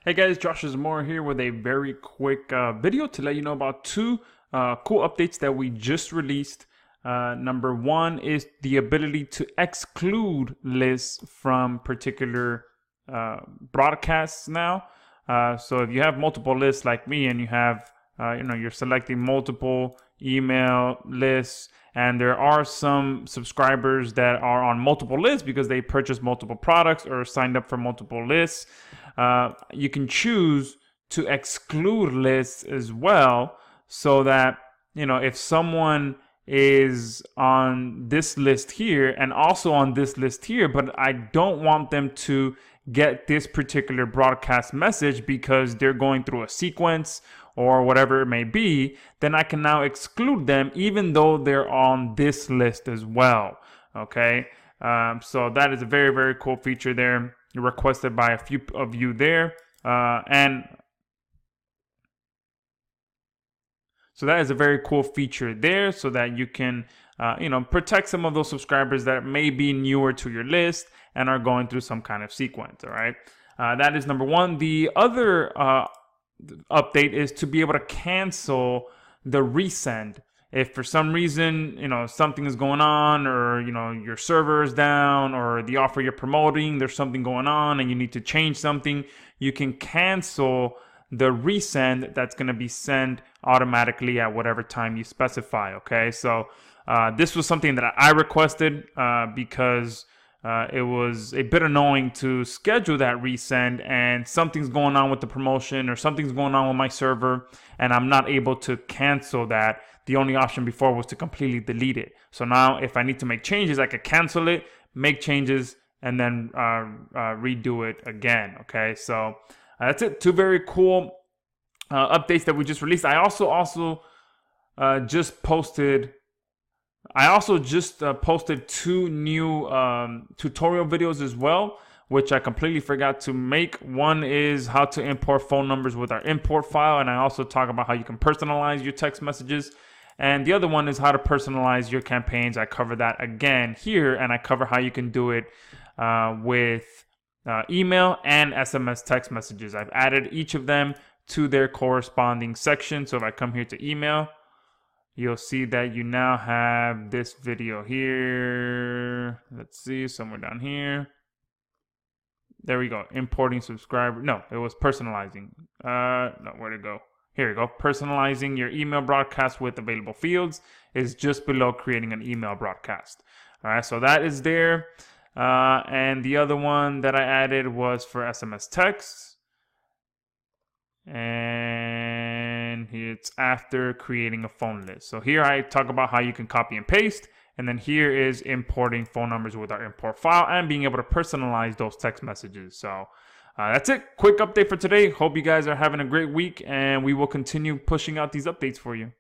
Hey guys, Josh Zamora here with a very quick video to let you know about two cool updates that we just released. Number one is the ability to exclude lists from particular broadcasts now. So if you have multiple lists like me and you have, you're selecting multiple email lists, and there are some subscribers that are on multiple lists because they purchased multiple products or signed up for multiple lists. You can choose to exclude lists as well, so that if someone is on this list here and also on this list here, but I don't want them to get this particular broadcast message because they're going through a sequence or whatever it may be, then I can now exclude them even though they're on this list as well. Okay, so that is a very, very cool feature there, requested by a few of you there, and so that is a very cool feature there, so that you can protect some of those subscribers that may be newer to your list and are going through some kind of sequence. All right, that is number one. The other update is to be able to cancel the resend. If for some reason, something is going on, or, your server is down, or the offer you're promoting, there's something going on and you need to change something, you can cancel the resend that's going to be sent automatically at whatever time you specify. Okay, so this was something that I requested because it was a bit annoying to schedule that resend and something's going on with the promotion or something's going on with my server and I'm not able to cancel that. The only option before was to completely delete it. So now if I need to make changes, I could cancel it, make changes, and then redo it again. Okay, so that's it. Two very cool updates that we just released. I also just posted two new tutorial videos as well, which I completely forgot to make. One is how to import phone numbers with our import file, and I also talk about how you can personalize your text messages. And the other one is how to personalize your campaigns. I cover that again here, and I cover how you can do it with email and SMS text messages. I've added each of them to their corresponding section. So if I come here to email, you'll see that you now have this video here. Let's see, somewhere down here. There we go. Importing subscriber. No, it was personalizing. No, where'd it go? Here we go. Personalizing your email broadcast with available fields is just below creating an email broadcast. All right, so that is there. And the other one that I added was for SMS text. And it's after creating a phone list. So here I talk about how you can copy and paste. And then here is importing phone numbers with our import file and being able to personalize those text messages. So that's it. Quick update for today. Hope you guys are having a great week, and we will continue pushing out these updates for you.